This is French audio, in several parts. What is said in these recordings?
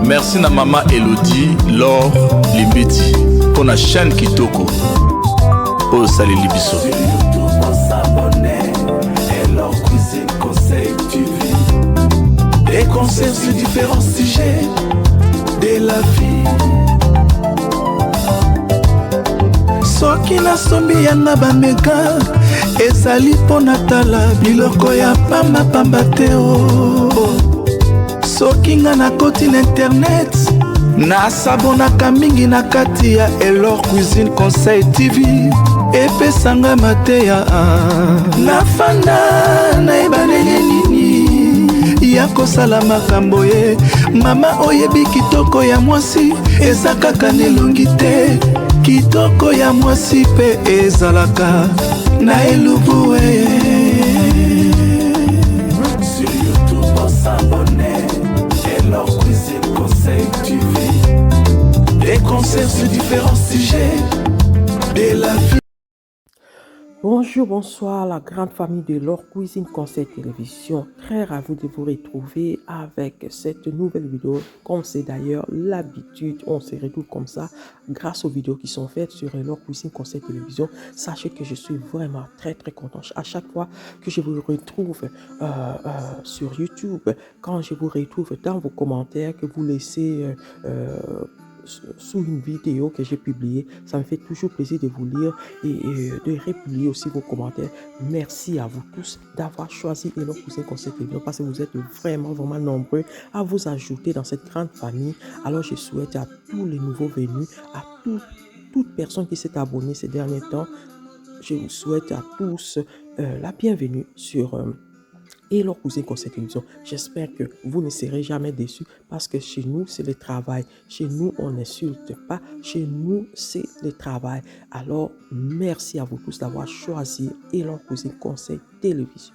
Merci na maman Elodie, Laure, Limbeti, pour la chaîne Kitoko. Oh, salut Libiso. Sur YouTube, on s'abonner. Et leur cuisine conseil TV. Des conseils sur différents sujets de la vie. Soki na sombi yanga bameka ezali mpo natala biloko ya pamba te o. Soki nga nakoti na internet nasabonaka mingi na kati ya Elor Cuisine Conseil TV epesanga mateya nafanda nayebaneli nini ya kosala makambo ye. Mama oyebi kitoko ya mwasi eza kaka nelongi te, kitoko ya mwasi pe ezalaka na elubu e. Sur YouTube on s'abonner Elor Cuisine Conseil TV. Des conseils sur différents sujets de la vie. Bonjour, bonsoir la grande famille de Elor Cuisine Conseil Télévision. Très ravi de vous retrouver avec cette nouvelle vidéo. Comme c'est d'ailleurs l'habitude, on se retrouve comme ça grâce aux vidéos qui sont faites sur Elor Cuisine Conseil Télévision. Sachez que je suis vraiment très content. À chaque fois que je vous retrouve sur YouTube, quand je vous retrouve dans vos commentaires, que vous laissez sous une vidéo que j'ai publiée, ça me fait toujours plaisir de vous lire et de republier aussi vos commentaires. Merci à vous tous d'avoir choisi Elor Cuisine Conseil Télévision parce que vous êtes vraiment nombreux à vous ajouter dans cette grande famille. Alors je souhaite à tous les nouveaux venus, à toute personne qui s'est abonnée ces derniers temps, je vous souhaite à tous la bienvenue sur Elor Cuisine Conseil Télévision. J'espère que vous ne serez jamais déçus parce que chez nous, c'est le travail. Chez nous, on n'insulte pas. Chez nous, c'est le travail. Alors, merci à vous tous d'avoir choisi Elor Cuisine Conseil Télévision.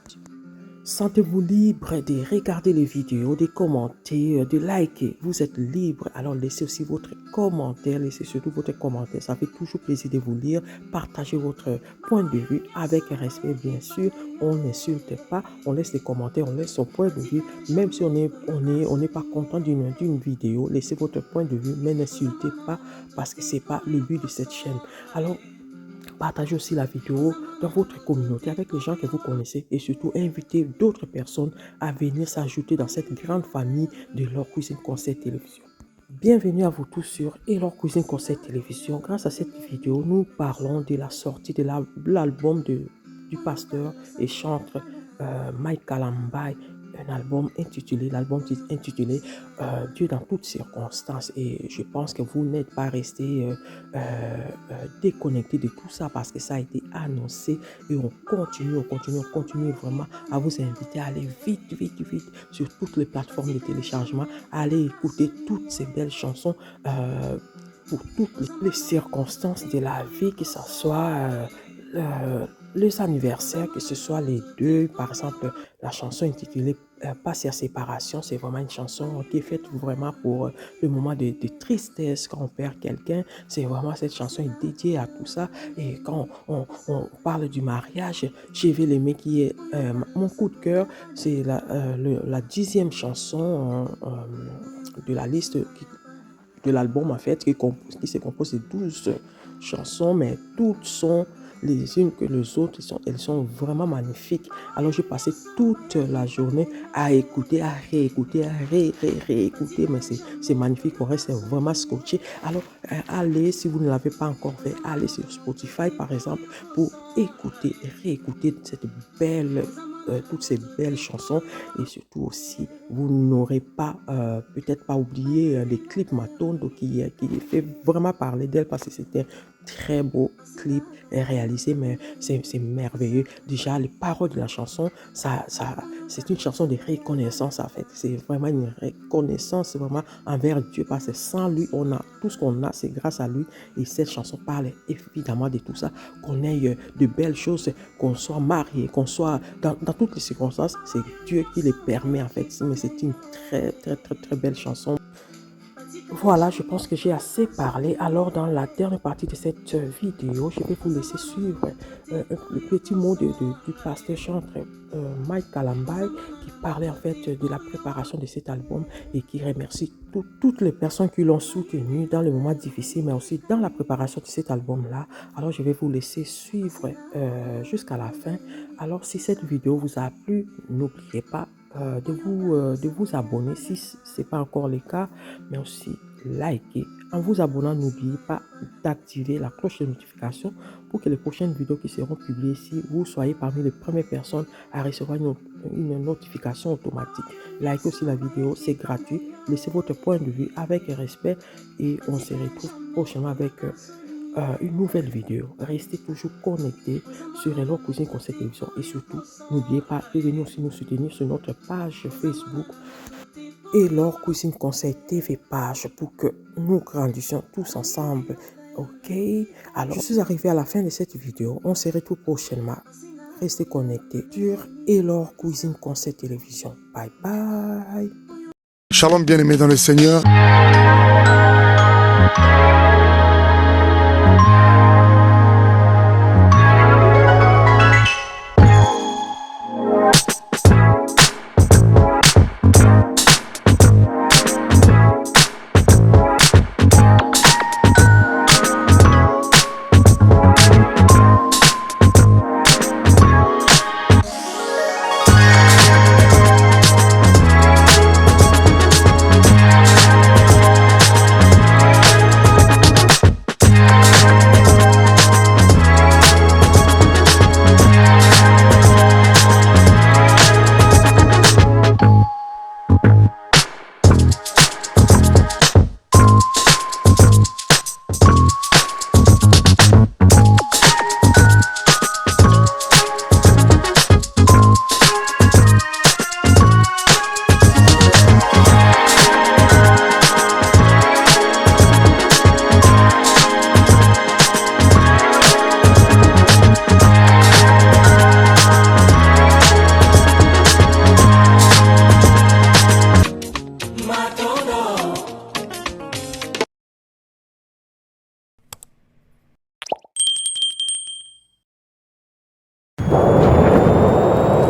Sentez-vous libre de regarder les vidéos, de commenter, de liker. Vous êtes libre. Alors, laissez aussi votre commentaire. Laissez surtout votre commentaire. Ça fait toujours plaisir de vous lire. Partagez votre point de vue avec respect, bien sûr. On n'insulte pas. On laisse les commentaires. On laisse son point de vue. Même si on n'est pas content d'une vidéo, laissez votre point de vue. Mais n'insultez pas parce que c'est pas le but de cette chaîne. Alors, partagez aussi la vidéo dans votre communauté avec les gens que vous connaissez et surtout invitez d'autres personnes à venir s'ajouter dans cette grande famille de Elor Cuisine Conseil Télévision. Bienvenue à vous tous sur Elor Cuisine Conseil Télévision. Grâce à cette vidéo, nous parlons de la sortie de l'album du pasteur et chanteur Mike Kalambai. Un album intitulé Dieu dans toutes circonstances, et je pense que vous n'êtes pas resté déconnecté de tout ça parce que ça a été annoncé et on continue vraiment à vous inviter à aller vite sur toutes les plateformes de téléchargement, à aller écouter toutes ces belles chansons pour toutes les circonstances de la vie, que ce soit les anniversaires, que ce soit les deuils. Par exemple, la chanson intitulée Passe à séparation, c'est vraiment une chanson qui est faite vraiment pour le moment de tristesse quand on perd quelqu'un. C'est vraiment, cette chanson est dédiée à tout ça. Et quand on parle du mariage, Je vais l'aimer, qui est mon coup de cœur, c'est la 10e chanson de la liste de l'album, en fait, qui se compose de 12 chansons, mais toutes sont les unes que les autres, elles sont vraiment magnifiques. Alors j'ai passé toute la journée à écouter, à réécouter, à réécouter, mais c'est magnifique, on reste vraiment scotché. Alors allez, si vous ne l'avez pas encore fait, allez sur Spotify par exemple pour écouter et réécouter toutes ces belles chansons, et surtout aussi vous n'aurez pas peut-être pas oublié les clips Matondo qui fait vraiment parler d'elle parce que c'était très beau clip réalisé, mais c'est merveilleux. Déjà les paroles de la chanson, c'est une chanson de reconnaissance, en fait. C'est vraiment une reconnaissance vraiment envers Dieu parce que sans lui, on a tout ce qu'on a, c'est grâce à lui. Et cette chanson parle évidemment de tout ça, qu'on ait de belles choses, qu'on soit marié, qu'on soit dans toutes les circonstances, c'est Dieu qui les permet, en fait. Mais c'est une très belle chanson. Voilà, je pense que j'ai assez parlé. Alors, dans la dernière partie de cette vidéo, je vais vous laisser suivre le petit mot du pasteur chantre Mike Kalambay, qui parlait en fait de la préparation de cet album et qui remercie toutes les personnes qui l'ont soutenu dans les moments difficiles, mais aussi dans la préparation de cet album-là. Alors, je vais vous laisser suivre jusqu'à la fin. Alors, si cette vidéo vous a plu, n'oubliez pas de vous abonner si ce n'est pas encore le cas, mais aussi liker. En vous abonnant, n'oubliez pas d'activer la cloche de notification pour que les prochaines vidéos qui seront publiées ici, vous soyez parmi les premières personnes à recevoir une notification automatique. Likez aussi la vidéo, c'est gratuit. Laissez votre point de vue avec respect et on se retrouve prochainement avec une nouvelle vidéo. Restez toujours connectés sur Elor Cuisine Conseil Télévision et surtout, n'oubliez pas de venir aussi nous soutenir sur notre page Facebook Elor Cuisine Conseil TV page pour que nous grandissions tous ensemble. Ok, alors je suis arrivé à la fin de cette vidéo. On se retrouve prochainement. Restez connectés sur Elor Cuisine Conseil Télévision. Bye bye. Shalom bien-aimés dans le Seigneur.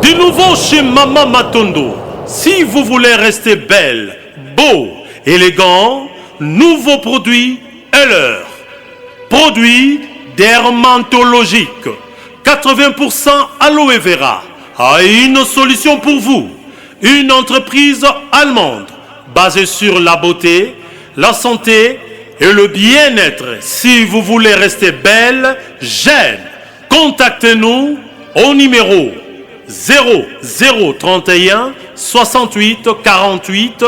De nouveau chez Maman Matondo. Si vous voulez rester belle, beau, élégant, nouveau produit est l'heure. Produit dermatologique. 80% aloe vera a une solution pour vous. Une entreprise allemande basée sur la beauté, la santé et le bien-être. Si vous voulez rester belle, jeune, contactez-nous au numéro 0031 68 48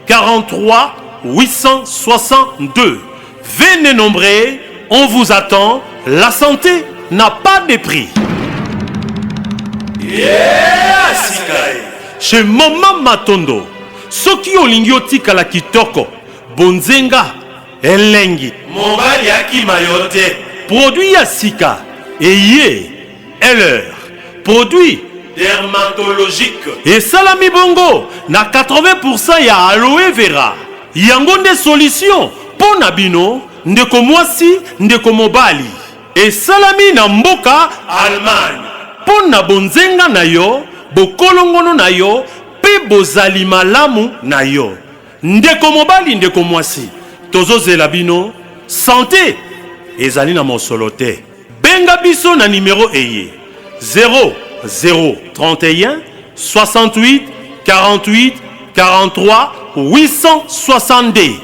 43 862. Venez nombreux, on vous attend. La santé n'a pas de prix. Chez Maman Matondo, soki olingi otikala kitoko, bonzenga, elengi, mobali akima yo te. Produit ya sika, eye, eleur, produit dermatologique. Et salami bongo, na 80% ya aloe vera. Yango nde solution, po na bino, ndeko mwasi, ndeko mobali. Et salami na mboka, Allemagne. Po na bonzenga na yo, bokolongono na yo, pe bozali malamu na yo. Ndeko mobali, ndeko mwasi. Tozo zela bino, santé. Ezali na mosolo te. Benga biso na numéro eye. 0031 68 48 43 862.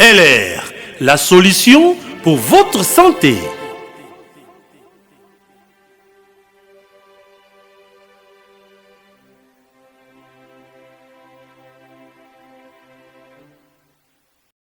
LR, la solution pour votre santé.